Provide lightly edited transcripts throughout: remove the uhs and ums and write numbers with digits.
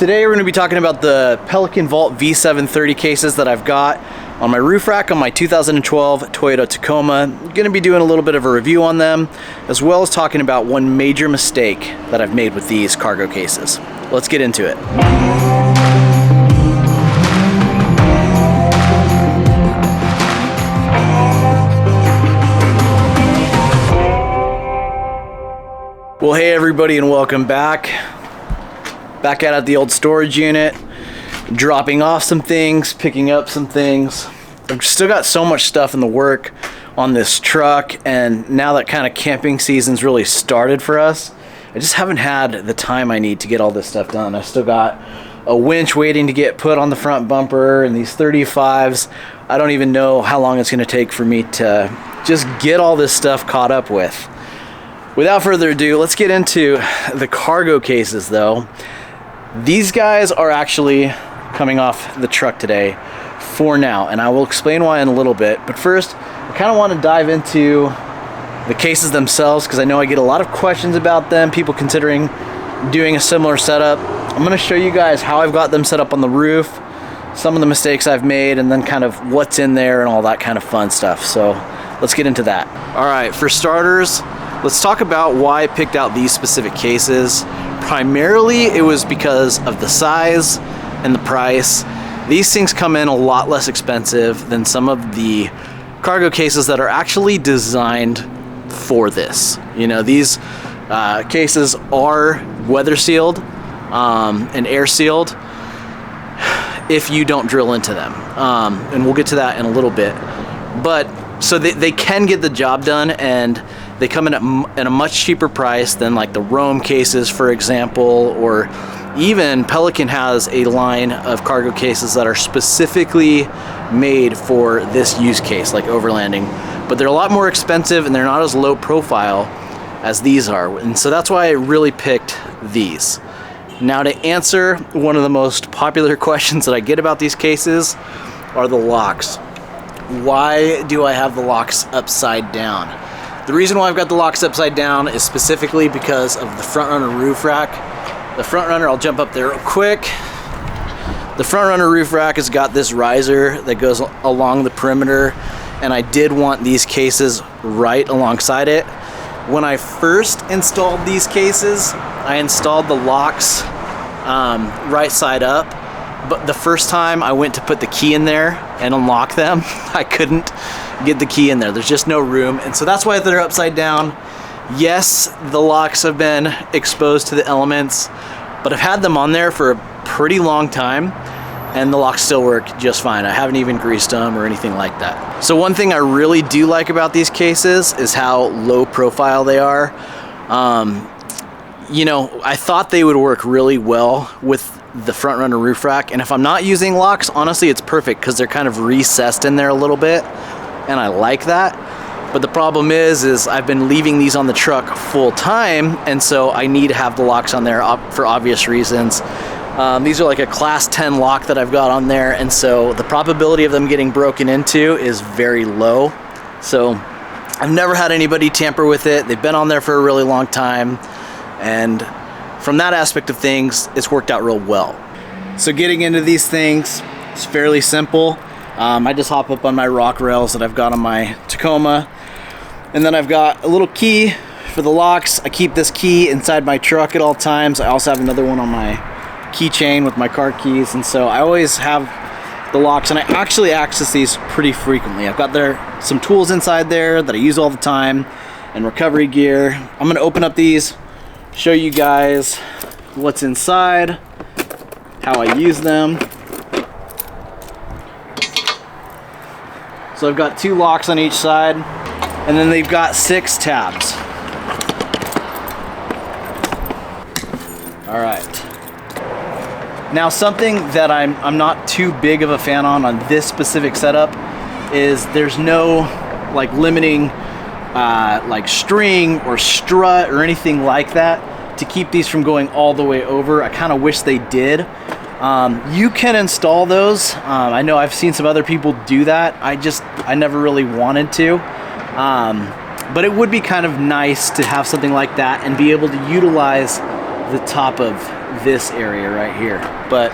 Today we're going to be talking about the Pelican Vault V730 cases that I've got on my roof rack on my 2012 Toyota Tacoma. I'm going to be doing a little bit of a review on them, as well as talking about one major mistake that I've made with these cargo cases. Let's get into it. Well, hey everybody, and welcome back. Back out at the old storage unit, dropping off some things, picking up some things. I've still got so much stuff in the work on this truck, and now that kind of camping season's really started for us, I just haven't had the time I need to get all this stuff done. I still got a winch waiting to get put on the front bumper, and these 35s. I don't even know how long it's going to take for me to just get all this stuff caught up with. Without further ado, let's get into the cargo cases though. These guys are actually coming off the truck today for now, and I will explain why in a little bit. But first, I kind of want to dive into the cases themselves because I know I get a lot of questions about them, people considering doing a similar setup. I'm going to show you guys how I've got them set up on the roof, some of the mistakes I've made, and then kind of what's in there and all that kind of fun stuff. So let's get into that. All right, for starters, let's talk about why I picked out these specific cases. Primarily, it was because of the size and the price. These things come in a lot less expensive than some of the cargo cases that are actually designed for this. You know, these cases are weather sealed and air sealed if you don't drill into them. And we'll get to that in a little bit. But so they can get the job done, and they come in at a much cheaper price than like the Rome cases, for example, or even Pelican has a line of cargo cases that are specifically made for this use case, like overlanding. But they're a lot more expensive and they're not as low profile as these are. And so that's why I really picked these. Now, to answer one of the most popular questions that I get about these cases are the locks. Why do I have the locks upside down? The reason why I've got the locks upside down is specifically because of the front runner roof rack. The front runner, I'll jump up there real quick. The front runner roof rack has got this riser that goes along the perimeter, and I did want these cases right alongside it. When I first installed these cases, I installed the locks right side up, but the first time I went to put the key in there and unlock them, I couldn't get the key in there. There's just no room, and so that's why they're upside down. Yes, the locks have been exposed to the elements, but I've had them on there for a pretty long time, and the locks still work just fine. I haven't even greased them or anything like that. So one thing I really do like about these cases is how low profile they are. You know, I thought they would work really well with the front runner roof rack, and if I'm not using locks, honestly it's perfect because they're kind of recessed in there a little bit, and I like that. But the problem is I've been leaving these on the truck full time, and so I need to have the locks on there for obvious reasons. These are like a class 10 lock that I've got on there, and so the probability of them getting broken into is very low. So I've never had anybody tamper with it. They've been on there for a really long time, and from that aspect of things, it's worked out real well. So getting into these things, it's fairly simple. I just hop up on my rock rails that I've got on my Tacoma, and then I've got a little key for the locks. I keep this key inside my truck at all times. I also have another one on my keychain with my car keys, and so I always have the locks, and I actually access these pretty frequently. I've got some tools inside there that I use all the time, and recovery gear. I'm gonna open up these, show you guys what's inside, how I use them. So I've got 2 locks on each side, and then they've got 6 tabs. All right. Now, something that I'm not too big of a fan on this specific setup is there's no like limiting like string or strut or anything like that to keep these from going all the way over. I kind of wish they did. You can install those. I know I've seen some other people do that. I never really wanted to. But it would be kind of nice to have something like that and be able to utilize the top of this area right here, but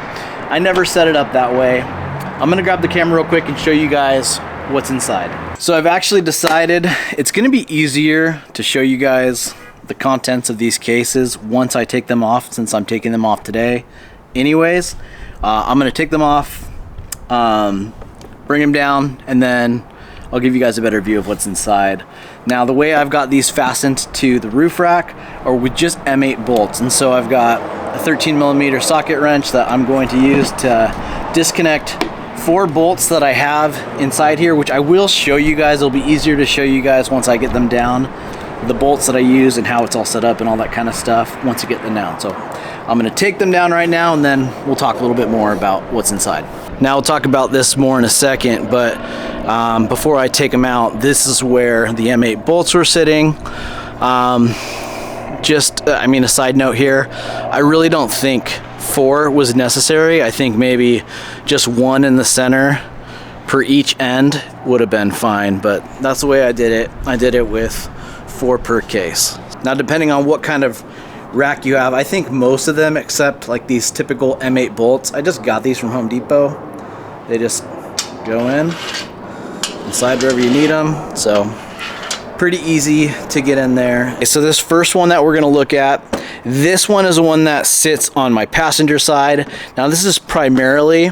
I never set it up that way. I'm gonna grab the camera real quick and show you guys what's inside. So I've actually decided it's gonna be easier to show you guys the contents of these cases once I take them off, since I'm taking them off today anyways. I'm gonna take them off, bring them down, and then I'll give you guys a better view of what's inside. Now, the way I've got these fastened to the roof rack are with just M8 bolts, and so I've got a 13mm socket wrench that I'm going to use to disconnect 4 bolts that I have inside here, which I will show you guys. It'll be easier to show you guys once I get them down, the bolts that I use and how it's all set up and all that kind of stuff once I get them down. So I'm gonna take them down right now, and then we'll talk a little bit more about what's inside. Now, we'll talk about this more in a second, but before I take them out, this is where the M8 bolts were sitting. I mean, a side note here, I really don't think 4 was necessary. I think maybe just 1 in the center per each end would have been fine, but that's the way I did it. I did it with 4 per case. Now, depending on what kind of rack you have, I think most of them, except like these typical M8 bolts, I just got these from Home Depot. They just go in, slide wherever you need them. So pretty easy to get in there. Okay, so this first one that we're gonna look at, this one is the one that sits on my passenger side. Now, this is primarily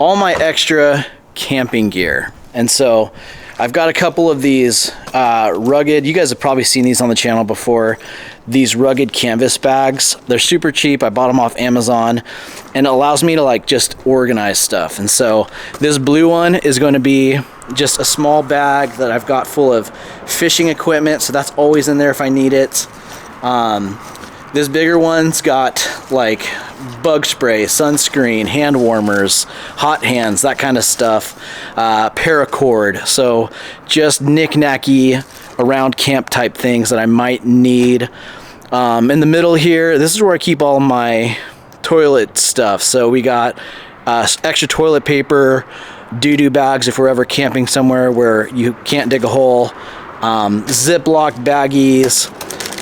all my extra camping gear. And so I've got a couple of these rugged, you guys have probably seen these on the channel before, these rugged canvas bags. They're super cheap. I bought them off Amazon, and it allows me to like just organize stuff. And so this blue one is going to be just a small bag that I've got full of fishing equipment, so that's always in there if I need it. This bigger one's got like bug spray, sunscreen, hand warmers, hot hands, that kind of stuff, paracord, so just knick-knacky around camp type things that I might need. In the middle here, this is where I keep all my toilet stuff. So we got extra toilet paper, doo-doo bags if we're ever camping somewhere where you can't dig a hole, Ziploc baggies,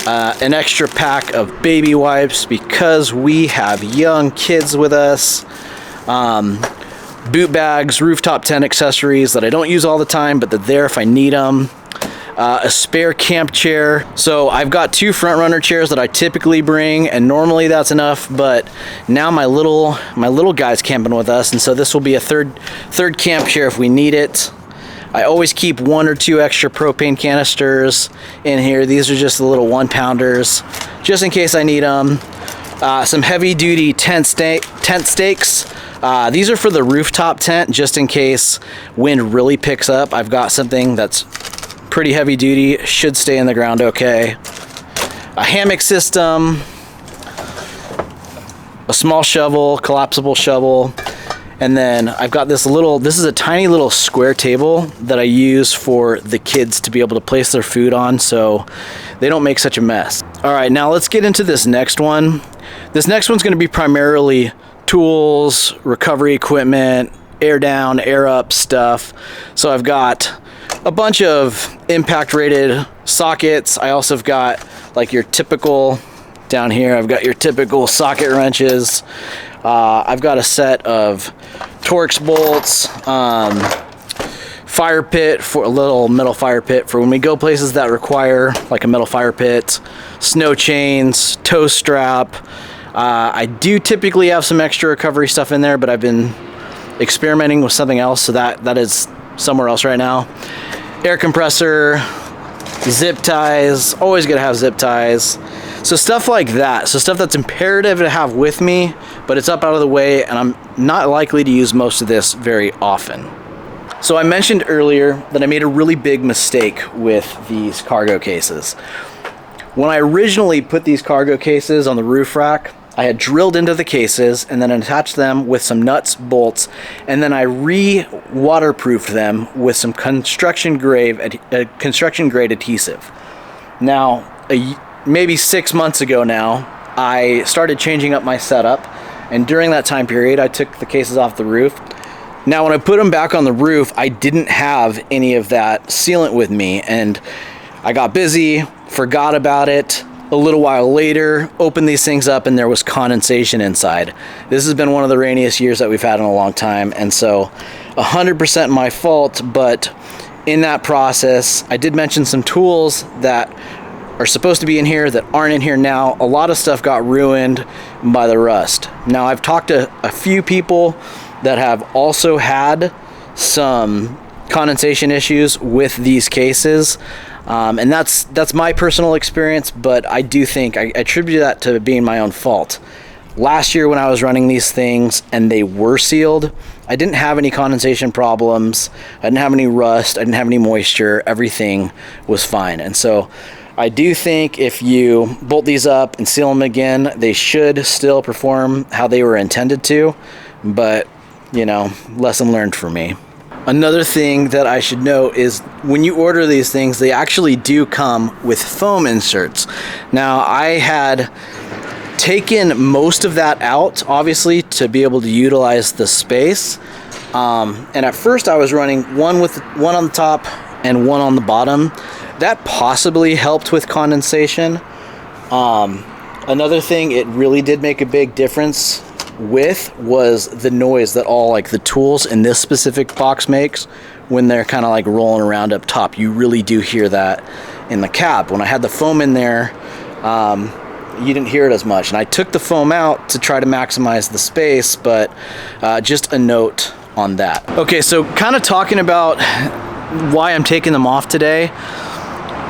an extra pack of baby wipes because we have young kids with us, boot bags, rooftop tent accessories that I don't use all the time, but they're there if I need them. A spare camp chair. So I've got 2 front runner chairs that I typically bring, and normally that's enough, but now my little guy's camping with us, and so this will be a third camp chair if we need it. I always keep 1 or 2 extra propane canisters in here. These are just the little 1-pounders, just in case I need them. Some heavy duty tent stakes. These are for the rooftop tent, just in case wind really picks up. I've got something that's pretty heavy duty, should stay in the ground okay. A hammock system, a small shovel, collapsible shovel, and then I've got this is a tiny little square table that I use for the kids to be able to place their food on so they don't make such a mess. All right, now let's get into this next one. This next one's gonna be primarily tools, recovery equipment, air down, air up stuff. So I've got a bunch of impact rated sockets. I also have got like your typical, down here I've got your typical socket wrenches. I've got a set of Torx bolts, fire pit, for a little metal fire pit for when we go places that require like a metal fire pit, snow chains, tow strap. I do typically have some extra recovery stuff in there, but I've been experimenting with something else, so that is somewhere else right now. Air compressor, zip ties, always gotta have zip ties. So stuff like that, so stuff that's imperative to have with me, but it's up out of the way, and I'm not likely to use most of this very often. So I mentioned earlier that I made a really big mistake with these cargo cases. When I originally put these cargo cases on the roof rack, I had drilled into the cases and then attached them with some nuts, bolts, and then I re-waterproofed them with some construction grade adhesive. Now, maybe 6 months ago now, I started changing up my setup, and during that time period, I took the cases off the roof. Now, when I put them back on the roof, I didn't have any of that sealant with me, and I got busy, forgot about it, a little while later, opened these things up and there was condensation inside. This has been one of the rainiest years that we've had in a long time, and so 100% my fault. But in that process, I did mention some tools that are supposed to be in here that aren't in here now. A lot of stuff got ruined by the rust. Now, I've talked to a few people that have also had some condensation issues with these cases, and that's my personal experience, but I do think I attribute that to being my own fault. Last year when I was running these things and they were sealed, I didn't have any condensation problems, I didn't have any rust, I didn't have any moisture, everything was fine. And so I do think if you bolt these up and seal them again, they should still perform how they were intended to, but you know, lesson learned for me. Another thing that I should note is when you order these things, they actually do come with foam inserts. Now, I had taken most of that out, obviously, to be able to utilize the space. And at first I was running one on the top and one on the bottom. That possibly helped with condensation. Another thing it really did make a big difference with was the noise that all like the tools in this specific box makes when they're kind of like rolling around up top. You really do hear that in the cab. When I had the foam in there, you didn't hear it as much, and I took the foam out to try to maximize the space, but just a note on that. Okay, so kind of talking about why I'm taking them off today.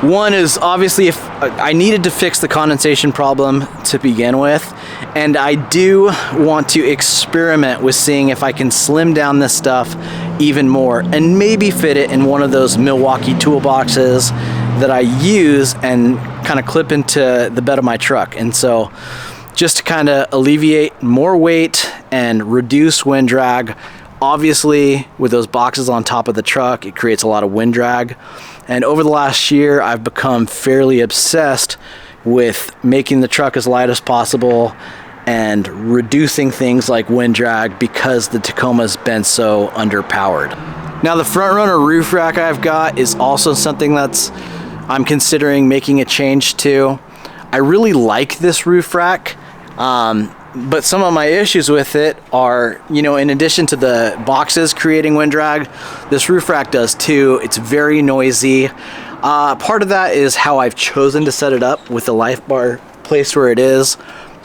One is obviously if I needed to fix the condensation problem to begin with, and I do want to experiment with seeing if I can slim down this stuff even more and maybe fit it in one of those Milwaukee toolboxes that I use and kind of clip into the bed of my truck. And so just to kind of alleviate more weight and reduce wind drag. Obviously, with those boxes on top of the truck, it creates a lot of wind drag. And over the last year, I've become fairly obsessed with making the truck as light as possible and reducing things like wind drag because the Tacoma's been so underpowered. Now, the front runner roof rack I've got is also something I'm considering making a change to. I really like this roof rack. But some of my issues with it are, you know, in addition to the boxes creating wind drag, this roof rack does too. It's very noisy. Part of that is how I've chosen to set it up with the life bar placed where it is.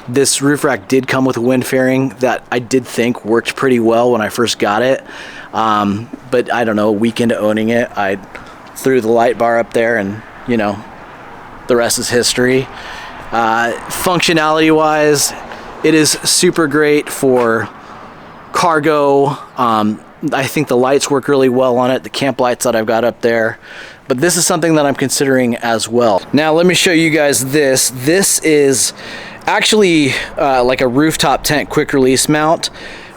This roof rack did come with a wind fairing that I did think worked pretty well when I first got it. But I don't know, a week into owning it, I threw the light bar up there and, you know, the rest is history. Functionality wise, it is super great for cargo. I think the lights work really well on it, the camp lights that I've got up there. But this is something that I'm considering as well. Now let me show you guys this. This is actually like a rooftop tent quick release mount.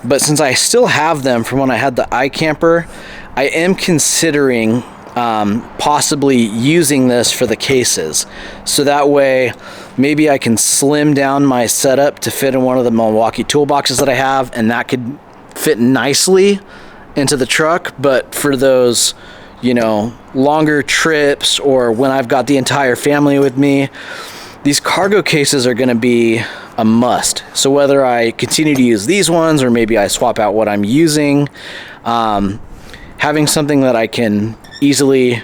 But since I still have them from when I had the iCamper, I am considering possibly using this for the cases. So that way, maybe I can slim down my setup to fit in one of the Milwaukee toolboxes that I have, and that could fit nicely into the truck. But for those, you know, longer trips or when I've got the entire family with me, these cargo cases are going to be a must. So whether I continue to use these ones or maybe I swap out what I'm using, having something that I can easily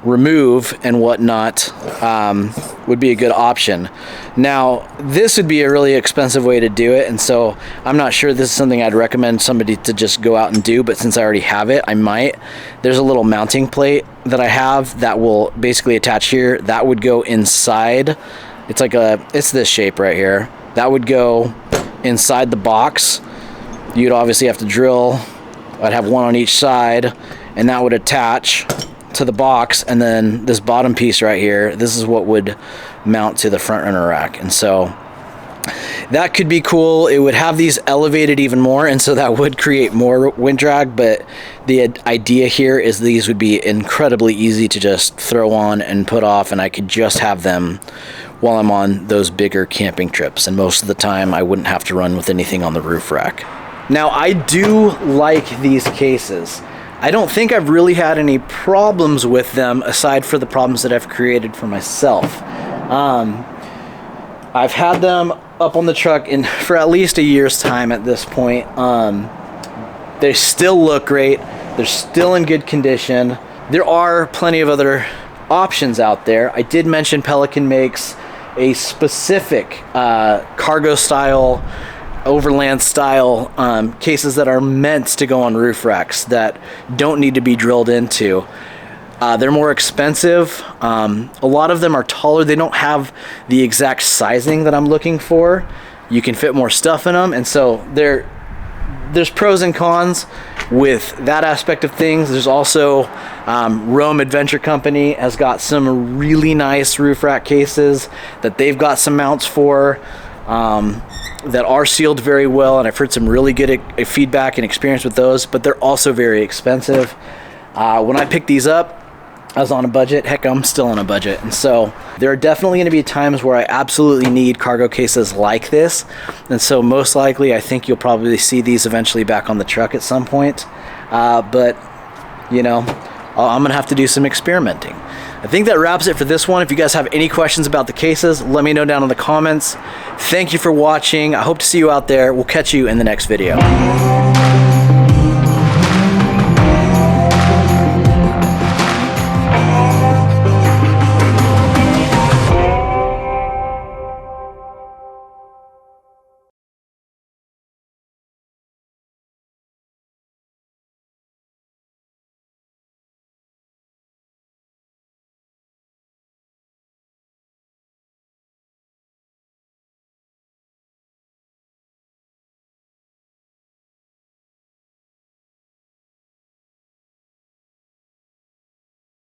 remove and whatnot would be a good option. Now, this would be a really expensive way to do it, and so I'm not sure this is something I'd recommend somebody to just go out and do, but since I already have it, I might. There's a little mounting plate that I have that will basically attach here. That would go inside. It's this shape right here. That would go inside the box. You'd obviously have to drill. I'd have one on each side, and that would attach to the box, and then this bottom piece right here, this is what would mount to the front runner rack. And so that could be cool. It would have these elevated even more, and so that would create more wind drag, but the idea here is these would be incredibly easy to just throw on and put off, and I could just have them while I'm on those bigger camping trips, and most of the time I wouldn't have to run with anything on the roof rack. Now, I do like these cases. I don't think I've really had any problems with them aside for the problems that I've created for myself. I've had them up on the truck for at least a year's time at this point. They still look great. They're still in good condition. There are plenty of other options out there. I did mention Pelican makes a specific cargo style, Overland style cases that are meant to go on roof racks that don't need to be drilled into. They're more expensive. A lot of them are taller. They don't have the exact sizing that I'm looking for. You can fit more stuff in them, and so there's pros and cons with that aspect of things. There's also Rome Adventure Company has got some really nice roof rack cases that they've got some mounts for that are sealed very well, and I've heard some really good feedback and experience with those, but they're also very expensive. When I picked these up, I was on a budget. Heck, I'm still on a budget. And so there are definitely going to be times where I absolutely need cargo cases like this. And so most likely, I think you'll probably see these eventually back on the truck at some point. But, you know, I'm going to have to do some experimenting. I think that wraps it for this one. If you guys have any questions about the cases, let me know down in the comments. Thank you for watching. I hope to see you out there. We'll catch you in the next video.